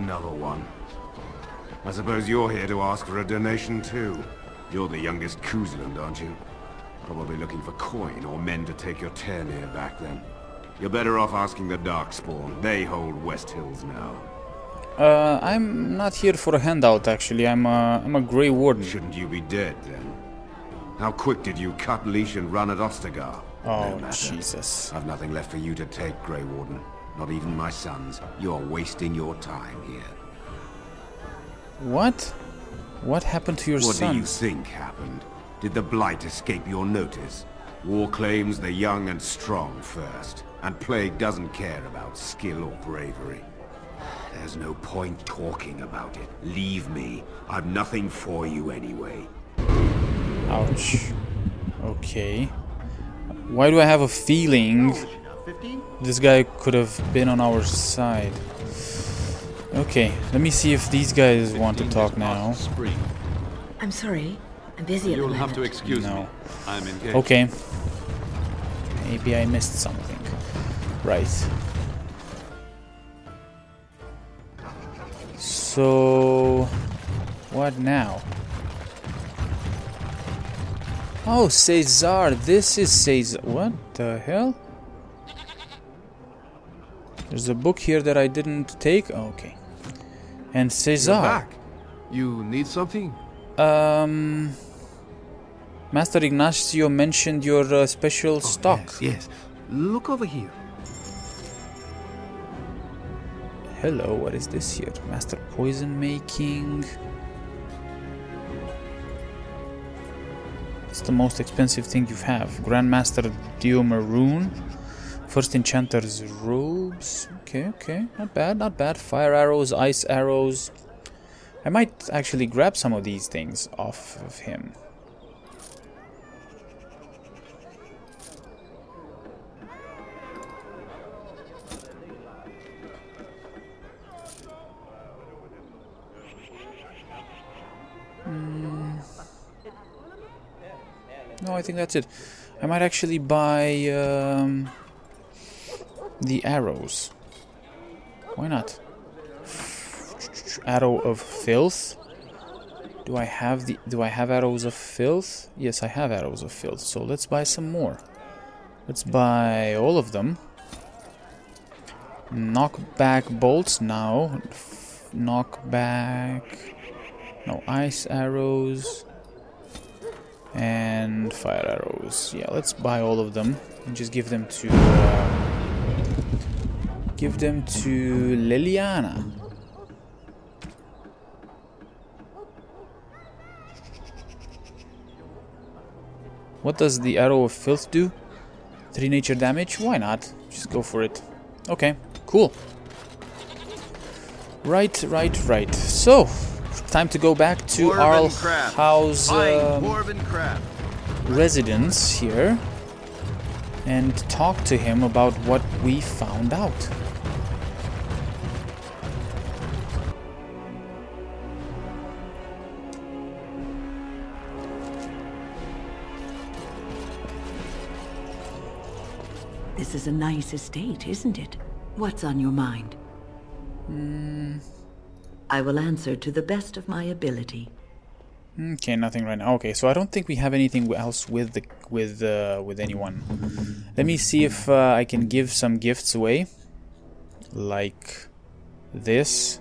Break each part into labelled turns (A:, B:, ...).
A: Another one. I suppose you're here to ask for a donation too. You're the youngest Kuzland, aren't you? Probably looking for coin or men to take your Ternir back then. You're better off asking the Darkspawn. They hold West Hills now.
B: I'm not here for a handout, actually. I'm a Grey Warden.
A: Shouldn't you be dead, then? How quick did you cut leash and run at Ostagar?
B: Oh,
A: No matter.
B: Jesus.
A: I've nothing left for you to take, Grey Warden. Not even my sons. You're wasting your time here.
B: What? What happened to your
A: What
B: sons?
A: do you think happened? Did the Blight escape your notice? War claims the young and strong first, and Plague doesn't care about skill or bravery. There's no point talking about it. Leave me. I've nothing for you anyway.
B: Ouch. Okay. Why do I have a feeling this guy could have been on our side? Okay, let me see if these guys want to talk now.
C: I'm sorry. I'm busy at the
D: You'll have to
C: moment.
D: excuse
B: No.
D: me. I'm engaged.
B: Okay. Maybe I missed something. Right. So... what now? Oh, Caesar! This is Caesar. What the hell? There's a book here that I didn't take. Oh, okay. And Caesar.
D: You're back. You need something?
B: Master Ignacio mentioned your special stock.
D: Yes, yes. Look over here.
B: Hello, what is this here? Master poison making. It's the most expensive thing you have. Grandmaster Dio Maroon. First Enchanter's robes. Okay, okay. Not bad, not bad. Fire arrows, ice arrows. I might actually grab some of these things off of him. No, I think that's it. I might actually buy the arrows. Why not? Arrow of filth. Do I have arrows of filth? Yes, I have arrows of filth. So let's buy some more. Let's buy all of them. Knockback bolts now. Knockback. No, ice arrows. And fire arrows. Yeah, let's buy all of them and just give them to Liliana. What does the arrow of filth do? 3 nature damage? Why not? Just go for it. Okay, cool. Right. So, time to go back to our house residence here and talk to him about what we found out.
C: This is a nice estate, isn't it? What's on your mind? I will answer to the best of my ability.
B: Okay, nothing right now. Okay, so I don't think we have anything else with anyone. Let me see if I can give some gifts away, like this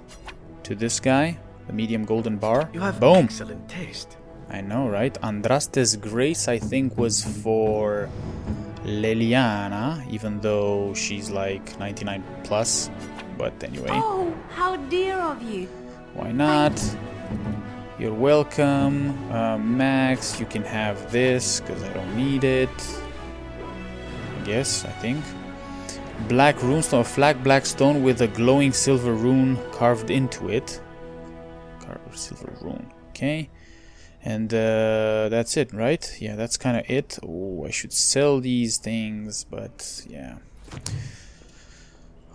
B: to this guy, the medium golden bar.
D: You have
B: Boom.
D: excellent taste.
B: I know, right? Andraste's Grace, I think, was for Liliana, even though she's like 99 plus. But anyway.
E: Oh, how dear of you.
B: Why not? You're welcome. Max, you can have this, because I don't need it. I guess, I think. Black runestone, a flat black stone with a glowing silver rune carved into it. Carved silver rune, okay. And that's it, right? Yeah, that's kind of it. Oh, I should sell these things, but yeah.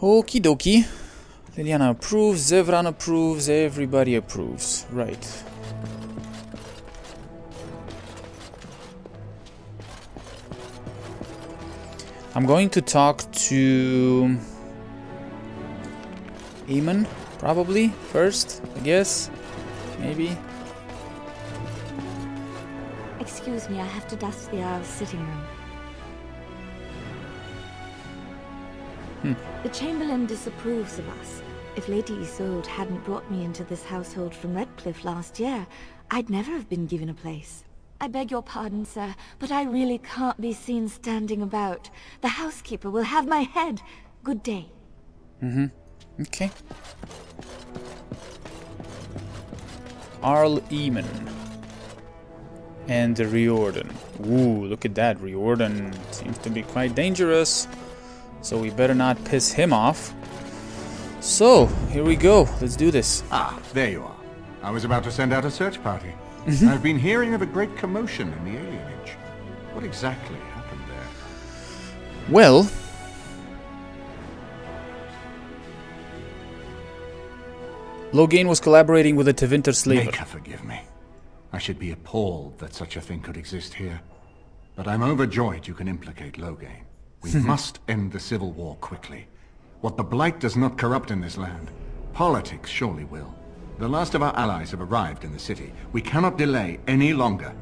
B: Okie dokie. Liliana approves, Zevran approves, everybody approves. Right. I'm going to talk to Eamon, Probably first, I guess. Maybe.
E: Excuse me, I have to dust the Earl's sitting room. The Chamberlain disapproves of us. If Lady Isolde hadn't brought me into this household from Redcliffe last year, I'd never have been given a place. I beg your pardon, sir, but I really can't be seen standing about. The housekeeper will have my head. Good day.
B: Okay. Arl Eamon. And the Riordan. Ooh, look at that. Riordan seems to be quite dangerous. So we better not piss him off. So, here we go. Let's do this.
F: Ah, there you are. I was about to send out a search party. I've been hearing of a great commotion in the alienage. What exactly happened there?
B: Well, Loghain was collaborating with a Tevinter slaver.
F: Maker forgive me. I should be appalled that such a thing could exist here. But I'm overjoyed you can implicate Loghain. We must end the civil war quickly. What the Blight does not corrupt in this land, politics surely will. The last of our allies have arrived in the city. We cannot delay any longer.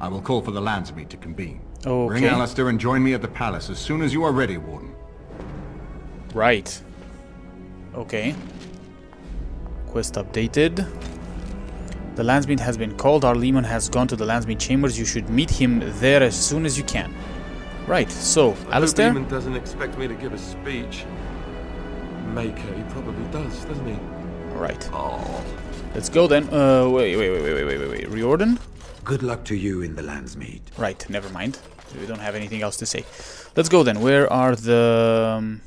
F: I will call for the Landsmeet to convene.
B: Okay.
F: Bring Alistair and join me at the palace as soon as you are ready, Warden.
B: Right. Okay. Quest updated. The Landsmeet has been called. Our Leman has gone to the Landsmeet chambers. You should meet him there as soon as you can. Right, so, Alistair?
G: Demon doesn't expect me to give a speech. Maker, he probably does, doesn't he?
B: Right.
G: Oh.
B: Let's go then. Wait. Riordan?
A: Good luck to you in the Landsmeet.
B: Right, never mind. We don't have anything else to say. Let's go then. Where are the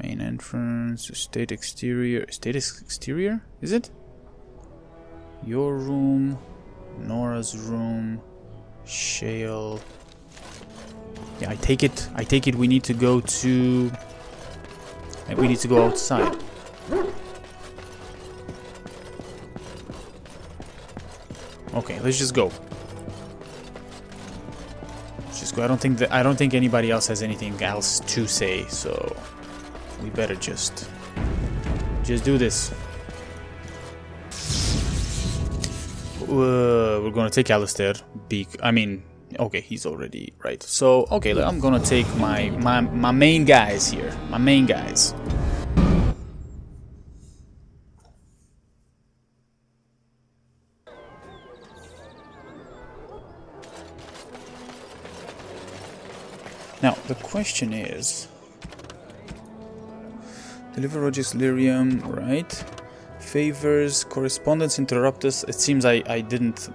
B: main entrance? Estate exterior. Estate exterior? Is it? Your room. Nora's room. Shale. Yeah, I take it we need to go to... We need to go outside. Okay, let's just go. Let's just go. I don't think anybody else has anything else to say, so we better just do this. We're gonna take Alistair. Okay, he's already right. So, okay, I'm gonna take my main guys here. My main guys. Now, the question is... Deliver Roger's lyrium, right? Favors, correspondence, interruptus. It seems I didn't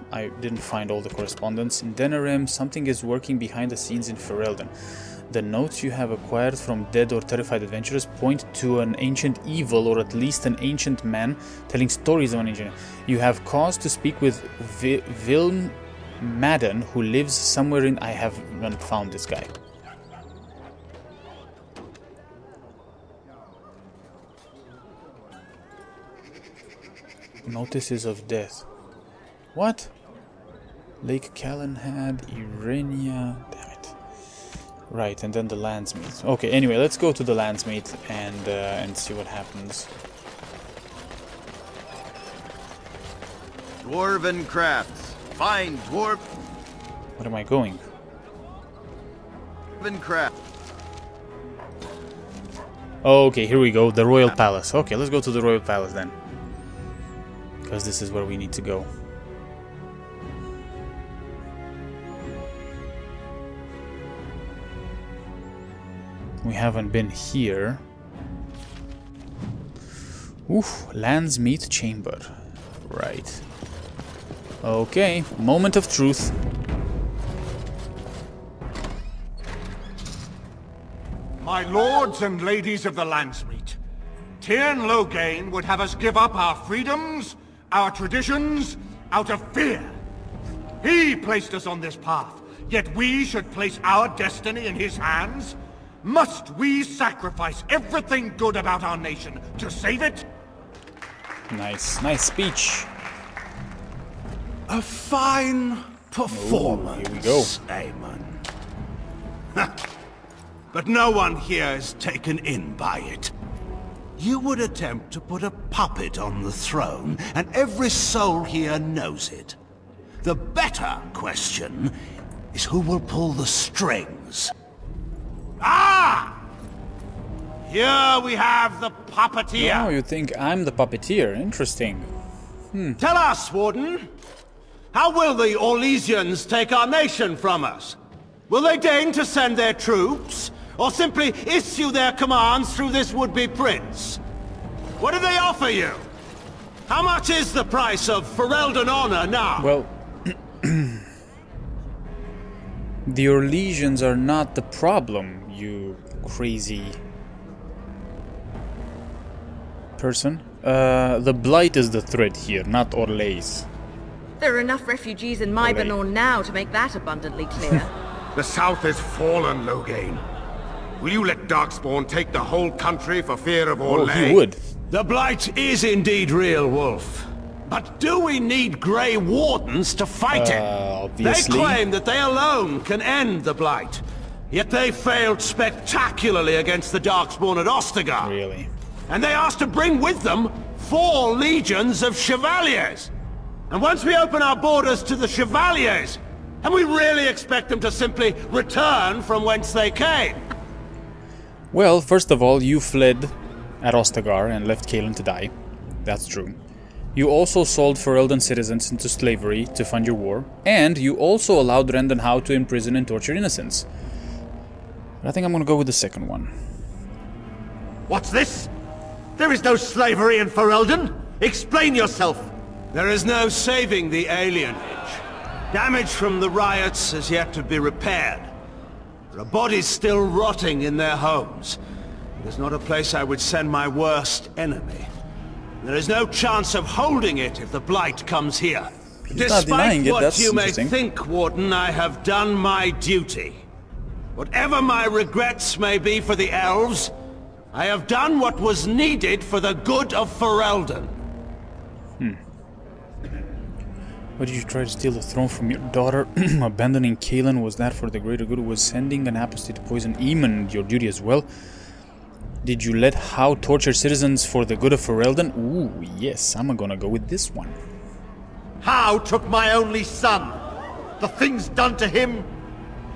B: find all the correspondence. In Denerim, something is working behind the scenes in Ferelden. The notes you have acquired from dead or terrified adventurers point to an ancient evil, or at least an ancient man telling stories of an ancient. You have cause to speak with Vilm Madden, who lives somewhere in... I haven't found this guy. Notices of death. What? Lake Callanhead, Irenia. Damn it. Right, and then the Landsmeet. Okay, anyway, let's go to the Landsmeet and see what happens.
H: Dwarven crafts. Fine dwarf.
B: What am I going?
H: Dwarven craft.
B: Okay, here we go. The Royal Palace. Okay, let's go to the Royal Palace then. Because this is where we need to go. We haven't been here. Oof, Landsmeet chamber. Right. Okay, moment of truth.
I: My lords and ladies of the Landsmeet, Tyrn Loghain would have us give up our freedoms, our traditions, out of fear. He placed us on this path, yet we should place our destiny in his hands? Must we sacrifice everything good about our nation to save it?
B: Nice speech.
D: A fine performance,
B: Here we go.
D: Aemon. But no one here is taken in by it. You would attempt to put a puppet on the throne, and every soul here knows it. The better question is who will pull the strings. Ah! Here we have the puppeteer.
B: Oh, you think I'm the puppeteer? Interesting.
D: Tell us, Warden. How will the Orlesians take our nation from us? Will they deign to send their troops? Or simply issue their commands through this would-be prince? What do they offer you? How much is the price of Ferelden honor now?
B: Well, the Orlesians are not the problem, you crazy person. The Blight is the threat here, not Orlais.
J: There are enough refugees in Mybanor now to make that abundantly clear.
A: The south is fallen, Loghain. Will you let Darkspawn take the whole country for fear of Orlais?
B: Oh, he would.
D: The Blight is indeed real, Wolf. But do we need Grey Wardens to fight it?
B: Obviously.
D: They claim that they alone can end the Blight. Yet they failed spectacularly against the Darkspawn at Ostagar.
B: Really?
D: And they asked to bring with them 4 legions of Chevaliers. And once we open our borders to the Chevaliers, and we really expect them to simply return from whence they came?
B: Well, first of all, you fled at Ostagar and left Cailan to die. That's true. You also sold Ferelden citizens into slavery to fund your war, and you also allowed Rendenhau to imprison and torture innocents. But I think I'm gonna go with the second one.
D: What's this? There is no slavery in Ferelden! Explain yourself! There is no saving the alienage. Damage from the riots has yet to be repaired. There are bodies still rotting in their homes. It is not a place I would send my worst enemy. There is no chance of holding it if the Blight comes here. Despite what you may think, Warden, I have done my duty. Whatever my regrets may be for the elves, I have done what was needed for the good of Ferelden.
B: Why did you try to steal the throne from your daughter? Abandoning Cailan, was that for the greater good? Was sending an apostate to poison Eamon your duty as well? Did you let Howe torture citizens for the good of Ferelden? Ooh, yes, I'm gonna go with this one.
H: Howe took my only son. The things done to him,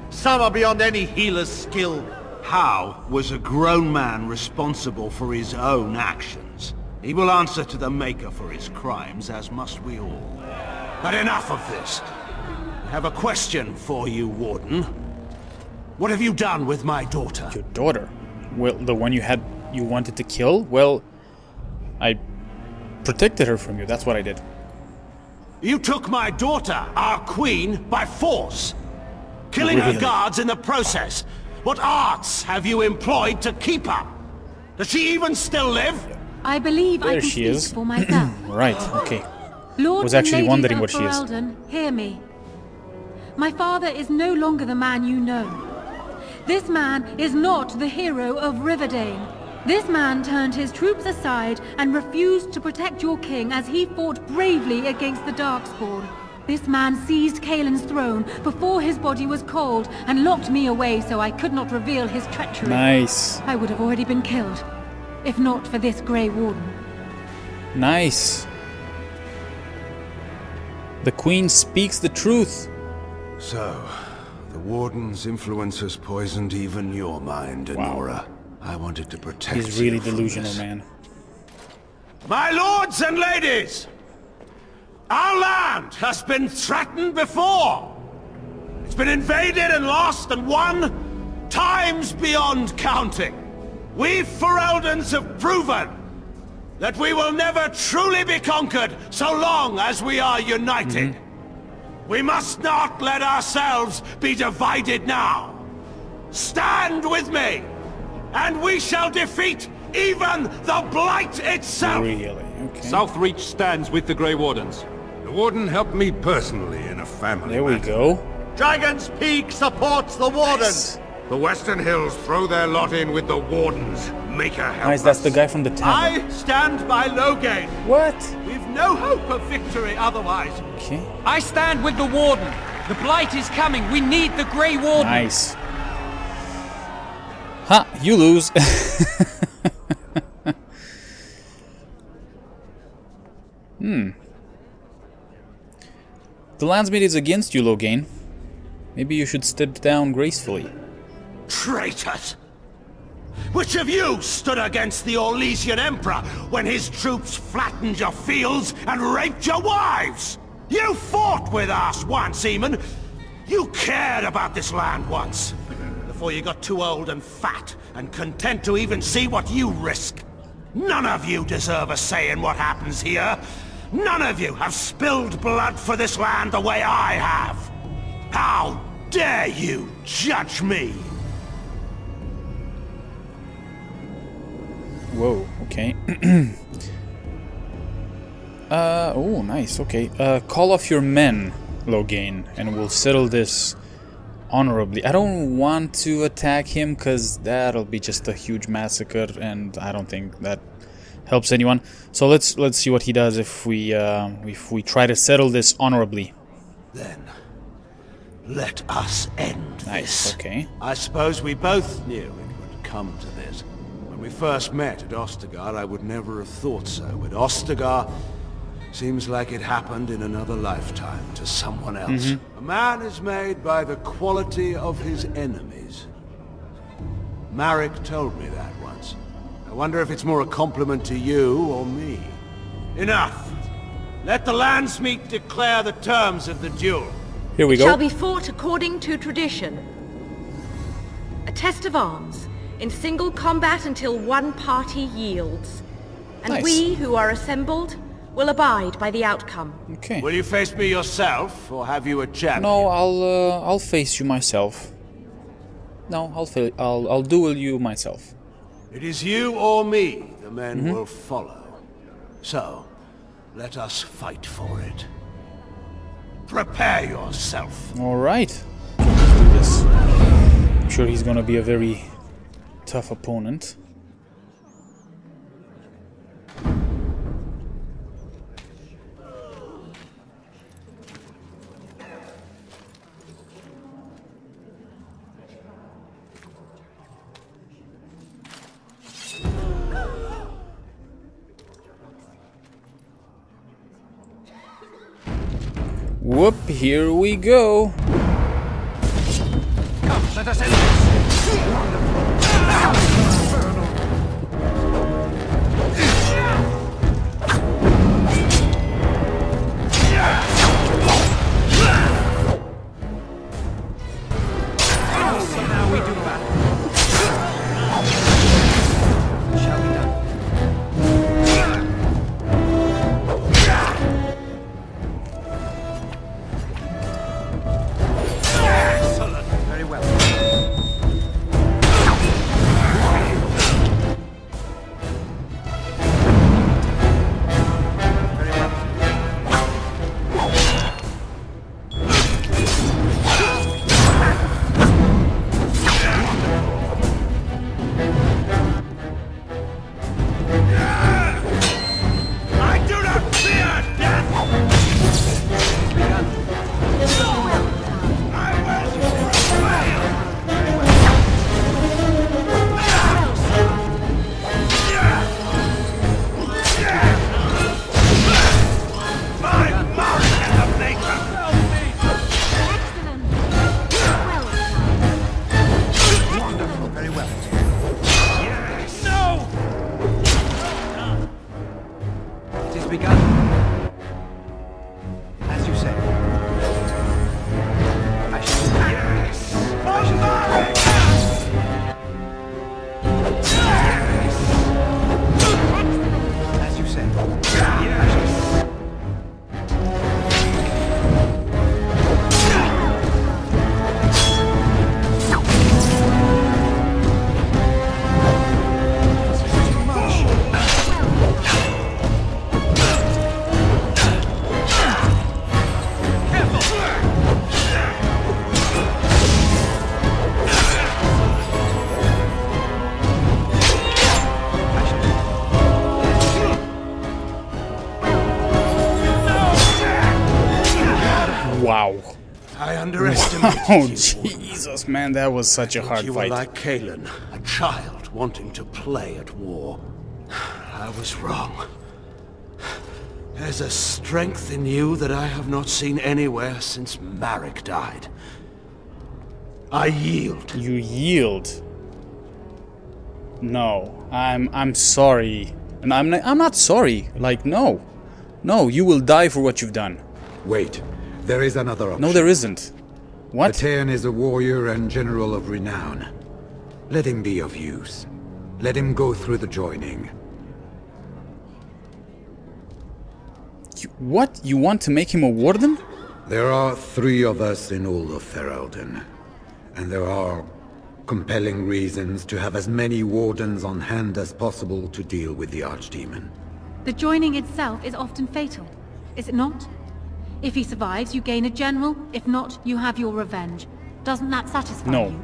H: some are beyond any healer's skill.
D: Howe was a grown man responsible for his own actions. He will answer to the Maker for his crimes, as must we all. But enough of this. I have a question for you, Warden. What have you done with my daughter?
B: Your daughter? Well, the one you wanted to kill? Well, I protected her from you, that's what I did.
D: You took my daughter, our queen, by force. Killing her guards in the process. What arts have you employed to keep her? Does she even still live?
K: I believe I can speak for myself.
B: Right, okay.
K: Lord
B: was actually wondering what she is.
K: Ferelden, hear me. My father is no longer the man you know. This man is not the hero of Riverdane. This man turned his troops aside and refused to protect your king as he fought bravely against the Darkspawn. This man seized Cailan's throne before his body was cold and locked me away so I could not reveal his treachery.
B: Nice.
K: I would have already been killed, if not for this Grey Warden.
B: Nice. The Queen speaks the truth.
A: So, the Warden's influence has poisoned even your mind, Enora. I wanted to protect you.
B: He's really delusional, man.
D: My lords and ladies! Our land has been threatened before! It's been invaded and lost and won times beyond counting. We Fereldans have proven that we will never truly be conquered so long as we are united. We must not let ourselves be divided now. Stand with me, and we shall defeat even the Blight itself!
B: Really? Okay.
G: Southreach stands with the Grey Wardens.
A: The Warden helped me personally in a family
B: There we
A: matter.
B: go.
H: Dragon's Peak supports the Wardens!
B: Nice.
A: The Western Hills throw their lot in with the Wardens. Make her help
B: Nice, that's
A: us.
B: the guy from the town.
D: I stand by Loghain.
B: What?
D: We've no hope of victory otherwise.
B: Okay.
L: I stand with the Warden. The Blight is coming. We need the Grey Warden.
B: Nice. Ha! You lose. The Landsmeet is against you, Loghain. Maybe you should step down gracefully.
D: Traitors! Which of you stood against the Orlesian Emperor when his troops flattened your fields and raped your wives? You fought with us once, Eamon. You cared about this land once. Before you got too old and fat and content to even see what you risk. None of you deserve a say in what happens here. None of you have spilled blood for this land the way I have. How dare you judge me?
B: Whoa, okay. Oh, nice, okay. Call off your men, Loghain, and we'll settle this honorably. I don't want to attack him, because that'll be just a huge massacre, and I don't think that helps anyone. So let's see what he does if we try to settle this honorably.
D: Then, let us end this.
B: Okay.
D: I suppose we both knew it would come to this. When we first met at Ostagar, I would never have thought so. But Ostagar seems like it happened in another lifetime to someone else. A man is made by the quality of his enemies. Marek told me that once. I wonder if it's more a compliment to you or me. Enough! Let the Landsmeet declare the terms of the duel.
B: Here we go.
J: It shall be fought according to tradition. A test of arms, in single combat until one party yields. And
B: Nice.
J: we who are assembled will abide by the outcome.
B: Okay.
D: Will you face me yourself, or have you a champion?
B: No, I'll face you myself. No, I'll duel you myself.
D: It is you or me the men will follow. So, let us fight for it. Prepare yourself.
B: All right. Let's do this. I'm sure he's gonna be a very tough opponent. Whoop, here we go.
I: Come, let us end this.
L: Now we do battle. Shall be done. Very well.
B: Wow.
D: I underestimated
B: Oh,
D: you.
B: Jesus, man, that was such a hard
D: You were
B: fight.
D: like Kalen, a child wanting to play at war. I was wrong. There's a strength in you that I have not seen anywhere since Marek died. I yield.
B: You yield? No, I'm sorry. And I'm not sorry. Like, no. No, you will die for what you've done.
M: Wait, there is another option.
B: No, there isn't. What?
M: Atean is a warrior and general of renown. Let him be of use. Let him go through the joining.
B: What? You want to make him a warden?
M: There are 3 of us in all of Ferelden. And there are compelling reasons to have as many wardens on hand as possible to deal with the Archdemon.
K: The joining itself is often fatal, is it not? If he survives, you gain a general. If not, you have your revenge. Doesn't that satisfy you?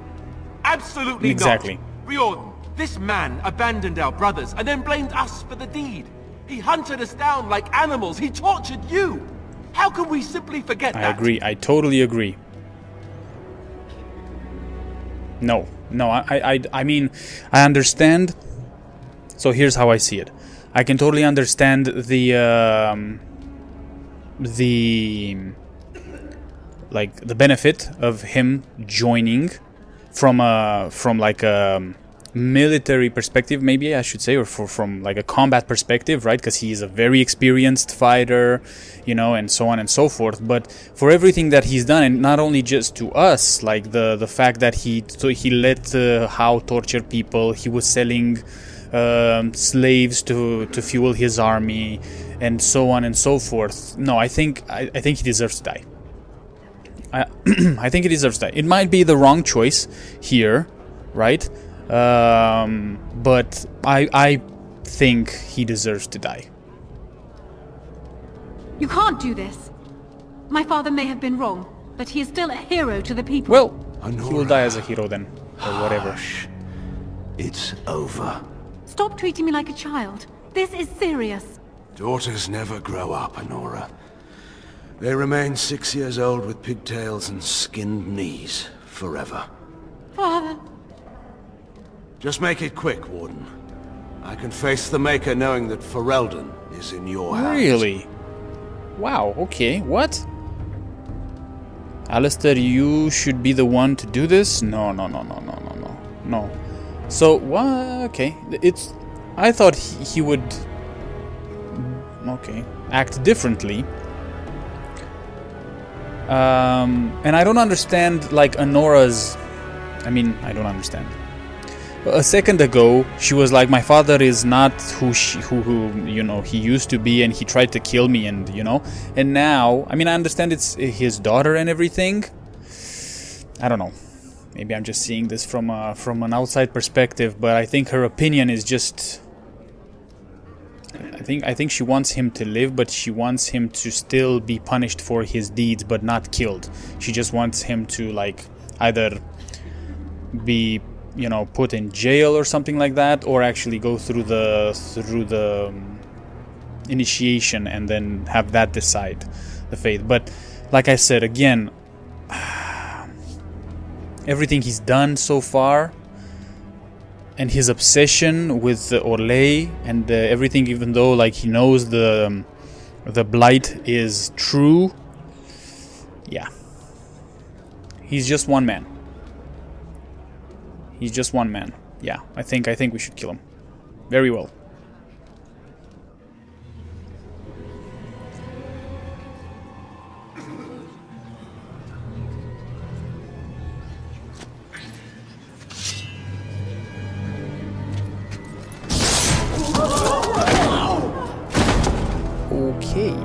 G: Absolutely
B: exactly.
G: not. Riordan, this man abandoned our brothers and then blamed us for the deed. He hunted us down like animals. He tortured you. How can we simply forget that?
B: I agree. I totally agree. No. No, I mean, I understand. So here's how I see it. I can totally understand the benefit of him joining from like a military perspective, maybe I should say, or from like a combat perspective, right? Because he is a very experienced fighter, you know, and so on and so forth. But for everything that he's done, and not only just to us, like the fact that he let How torture people, he was selling slaves to fuel his army, and so on and so forth. No, I think he deserves to die. I think he deserves to die. It might be the wrong choice here, right? But I think he deserves to die.
K: You can't do this. My father may have been wrong, but he is still a hero to the people.
B: Well, he will die as a hero then, or whatever.
D: It's over.
K: Stop treating me like a child. This is serious.
D: Daughters never grow up, Honora. They remain 6 years old with pigtails and skinned knees forever.
K: Father.
D: Just make it quick, Warden. I can face the Maker knowing that Ferelden is in your hands.
B: Really? Wow, okay, what? Alistair, you should be the one to do this? No. So, what? Okay, I thought he would... Okay, act differently. And I don't understand, like, Honora's... I mean, I don't understand. A second ago, she was like, my father is not who you know, he used to be, and he tried to kill me, and, you know. And now, I mean, I understand it's his daughter and everything. I don't know. Maybe I'm just seeing this from an outside perspective, but I think her opinion is just... I think she wants him to live, but she wants him to still be punished for his deeds, but not killed. She just wants him to, like, either be, you know, put in jail or something like that, or actually go through the initiation and then have that decide the fate. But like I said again, everything he's done so far, and his obsession with Orlais and everything, even though, like, he knows the Blight is true, yeah, he's just one man. He's just one man. Yeah, I think we should kill him. Very well. Okay.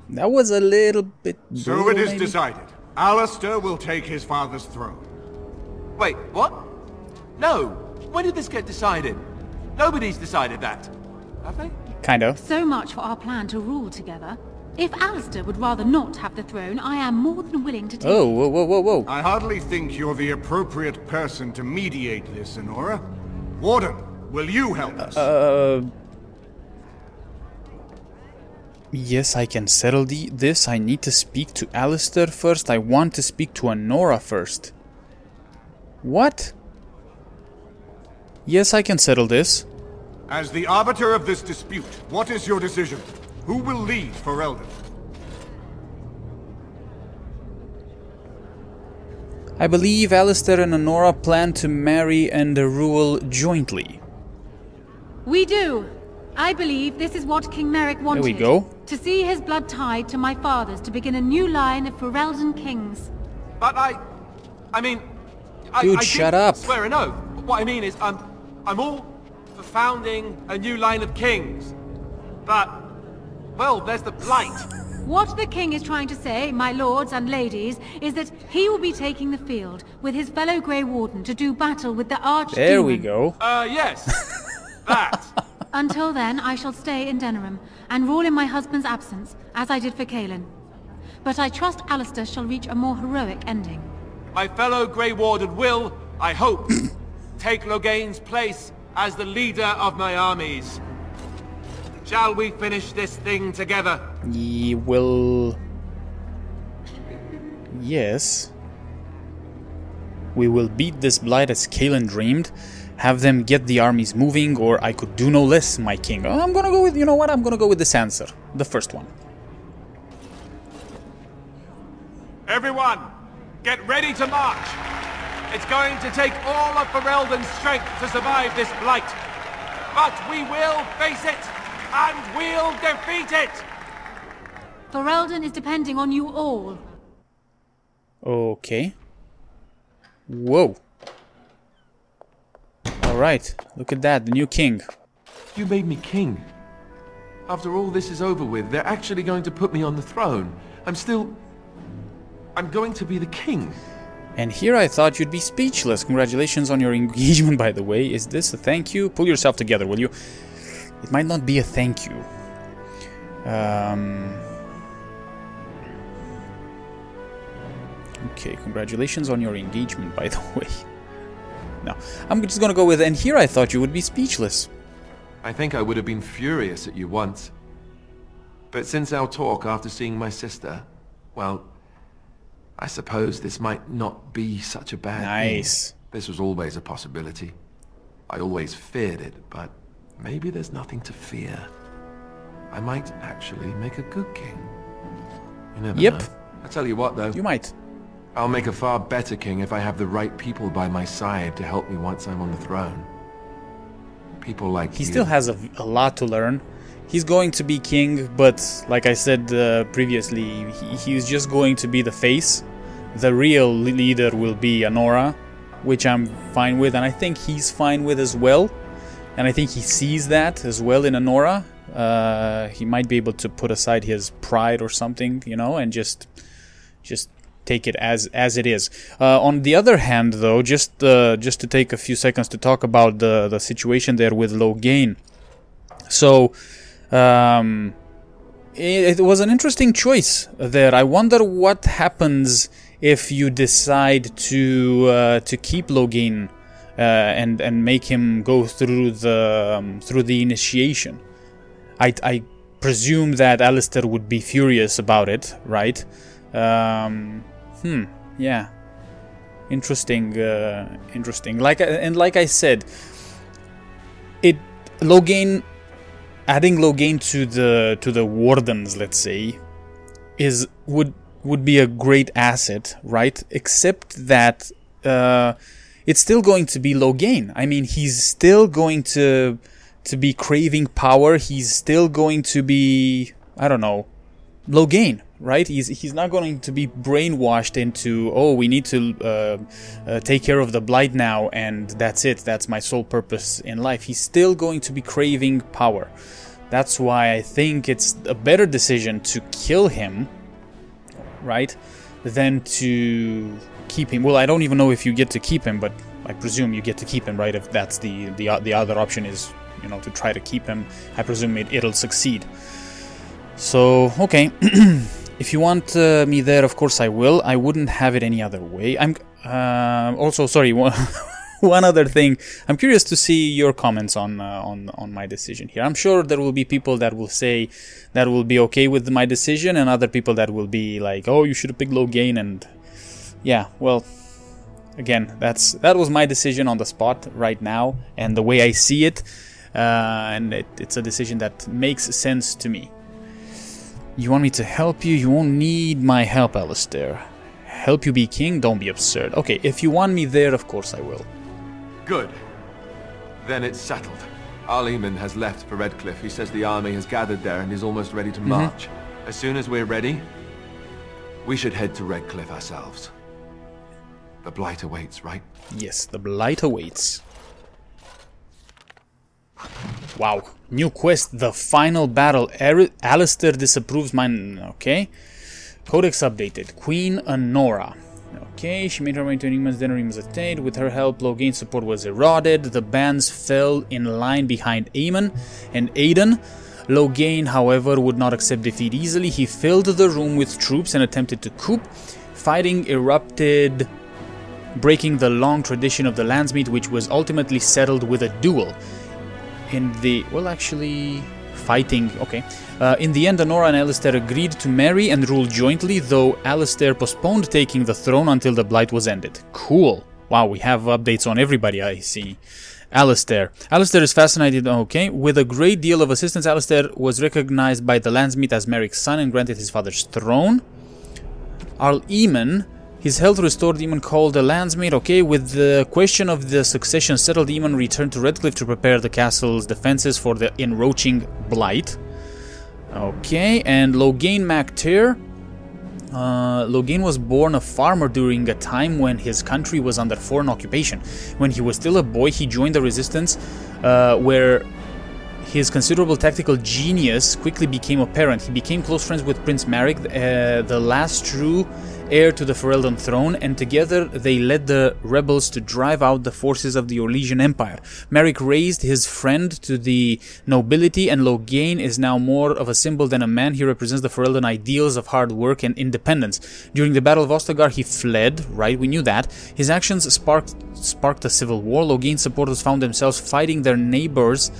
B: That was a little bit...
I: So it is decided. Alistair will take his father's throne.
G: Wait, what? No. When did this get decided? Nobody's decided that. Have they?
B: Kind of.
K: So much for our plan to rule together. If Alistair would rather not have the throne, I am more than willing to take...
B: Oh, whoa.
I: I hardly think you're the appropriate person to mediate this, Honora. Warden, will you help us?
B: Yes, I can settle this. I need to speak to Alistair first. I want to speak to Honora first. What? Yes, I can settle this.
I: As the arbiter of this dispute, what is your decision? Who will lead Ferelden?
B: I believe Alistair and Honora plan to marry and rule jointly.
K: We do. I believe this is what King Merrick wanted.
B: There we go.
K: To see his blood tied to my father's to begin a new line of Ferelden kings.
G: But I mean...
B: Dude,
G: I
B: shut
G: did
B: up.
G: swear an oath. What I mean is, I'm all for founding a new line of kings. But, well, there's the Blight.
K: What the king is trying to say, my lords and ladies, is that he will be taking the field with his fellow Grey Warden to do battle with the Archdemon.
B: There we go.
G: Yes. That.
K: Until then, I shall stay in Denerim and rule in my husband's absence, as I did for Kaelin. But I trust Alistair shall reach a more heroic ending.
G: My fellow Grey Warden will, I hope, take Loghain's place as the leader of my armies. Shall we finish this thing together?
B: Ye will... Yes. We will beat this Blight as Kaelin dreamed, have them get the armies moving, or I could do no less, my king. I'm gonna go with, you know what, I'm gonna go with this answer. The first one.
G: Everyone, get ready to march. It's going to take all of Ferelden's strength to survive this Blight. But we will face it, and we'll defeat it!
K: Ferelden is depending on you all.
B: Okay. Whoa. Alright, look at that, the new king.
G: You made me king. After all this is over with, they're actually going to put me on the throne. I'm going to be the king.
B: And here I thought you'd be speechless. Congratulations on your engagement, by the way. Is this a thank you? Pull yourself together, will you? It might not be a thank you. Okay, congratulations on your engagement, by the way. No, I'm just gonna go with, and here I thought you would be speechless.
G: I think I would have been furious at you once. But since our talk after seeing my sister, well, I suppose this might not be such a bad thing.
B: Nice.
G: This was always a possibility. I always feared it, but maybe there's nothing to fear. I might actually make a good king. You never know. I tell you what, though.
B: You might.
G: I'll make a far better king if I have the right people by my side to help me once I'm on the throne. People like you.
B: He still has a lot to learn. He's going to be king, but like I said previously, he's just going to be the face. The real leader will be Honora, which I'm fine with, and I think he's fine with as well. And I think he sees that as well in Honora. He might be able to put aside his pride or something, you know, and just take it as it is. On the other hand, though, just to take a few seconds to talk about the situation there with Loghain. So, it was an interesting choice there. I wonder what happens if you decide to keep Loghain and make him go through the initiation. I presume that Alistair would be furious about it, right? Yeah. Interesting. Like I said, adding Loghain to the Wardens, let's say, would be a great asset, right? Except that it's still going to be Loghain. I mean, he's still going to be craving power. He's still going to be, I don't know, Loghain, right? He's not going to be brainwashed into, oh, we need to take care of the Blight now, and that's it. That's my sole purpose in life. He's still going to be craving power. That's why I think it's a better decision to kill him, right, than to keep him. Well, I don't even know if you get to keep him, but I presume you get to keep him, right? If that's the other option is, you know, to try to keep him. I presume it'll succeed. So, okay. If you want me there, of course I will. I wouldn't have it any other way. I'm also, sorry, one other thing. I'm curious to see your comments on my decision here. I'm sure there will be people that will say that will be okay with my decision, and other people that will be like, oh, you should have picked Loghain, and yeah, well, Again, that was my decision on the spot right now, and the way I see it, and it's a decision that makes sense to me. You want me to help you? You won't need my help, Alistair. Help you be king? Don't be absurd. Okay, if you want me there, of course I will.
G: Good. Then it's settled. Arleman has left for Redcliffe. He says the army has gathered there and is almost ready to march. As soon as we're ready, we should head to Redcliffe ourselves. The Blight awaits, right?
B: Yes, the Blight awaits. Wow. New quest, the final battle. Alistair disapproves mine. Okay. Codex updated. Queen Honora. Okay, she made her way to Enigma's den. Enigma's attained. With her help, Logain's support was eroded. The bands fell in line behind Aemon and Aidan. Logain, however, would not accept defeat easily. He filled the room with troops and attempted to coup. Fighting erupted, breaking the long tradition of the Landsmeet, which was ultimately settled with a duel. In the... well, actually... fighting... okay. In the end, Honora and Alistair agreed to marry and rule jointly, though Alistair postponed taking the throne until the Blight was ended. Cool. Wow, we have updates on everybody, I see. Alistair. Alistair is fascinated, okay. With a great deal of assistance, Alistair was recognized by the Landsmeet as Merric's son and granted his father's throne. Eamon. His health restored. Eamon called the Landsmeet. Okay, with the question of the succession settled, Eamon returned to Redcliffe to prepare the castle's defenses for the encroaching Blight. Okay, and Logain MacTair. Logain was born a farmer during a time when his country was under foreign occupation. When he was still a boy, he joined the resistance, where his considerable tactical genius quickly became apparent. He became close friends with Prince Merrick, the last true heir to the Ferelden throne, and together they led the rebels to drive out the forces of the Orlesian Empire. Merrick raised his friend to the nobility, and Logain is now more of a symbol than a man. He represents the Ferelden ideals of hard work and independence. During the Battle of Ostagar, he fled, right, we knew that. His actions sparked a civil war. Logain's supporters found themselves fighting their neighbors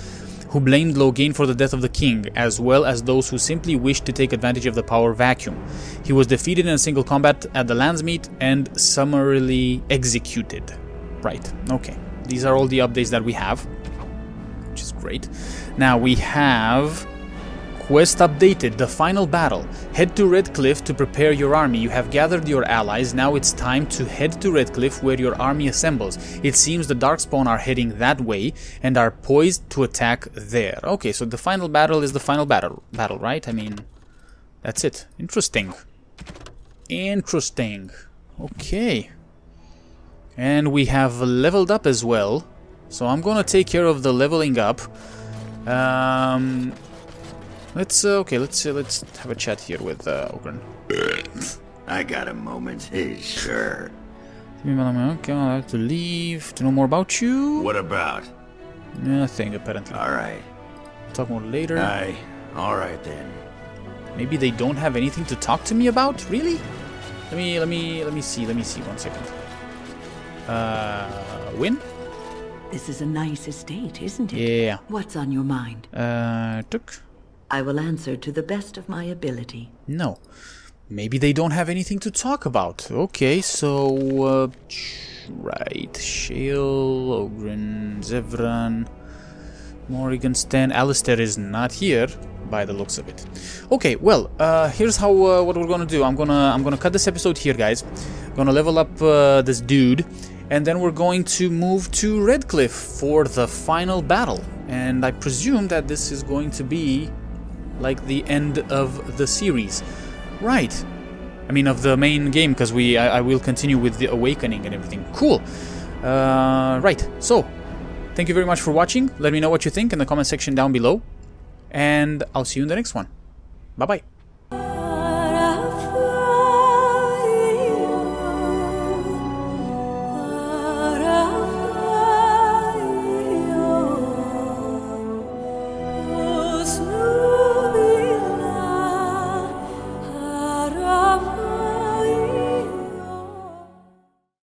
B: who blamed Logain for the death of the king, as well as those who simply wished to take advantage of the power vacuum. He was defeated in a single combat at the Landsmeet and summarily executed. Right, okay. These are all the updates that we have, which is great. Now we have... quest updated, the final battle. Head to Redcliffe to prepare your army. You have gathered your allies. Now it's time to head to Redcliffe where your army assembles. It seems the Darkspawn are heading that way and are poised to attack there. Okay, so the final battle is the final battle, right? I mean, that's it. Interesting. Interesting. Okay. And we have leveled up as well. So I'm gonna take care of the leveling up. Let's have a chat here with Ogren.
N: I got a moment, sure.
B: Okay, I'll have to leave to know more about you.
N: What about?
B: Nothing, apparently.
N: Alright.
B: Talk more later.
N: Aye. Alright then.
B: Maybe they don't have anything to talk to me about? Really? Let me see 1 second. Win?
C: This is a nice estate, isn't it?
B: Yeah.
C: What's on your mind?
B: Took.
C: I will answer to the best of my ability.
B: No. Maybe they don't have anything to talk about. Okay, so... right. Shale, Ogren, Zevran, Morrigan, Alistair is not here, by the looks of it. Okay, well, here's how what we're gonna do. I'm gonna cut this episode here, guys. Gonna level up this dude, and then we're going to move to Redcliffe for the final battle. And I presume that this is going to be like the end of the series, right? I mean, of the main game, because I will continue with the Awakening and everything. Cool. Right. So, thank you very much for watching. Let me know what you think in the comment section down below, and I'll see you in the next one. Bye bye.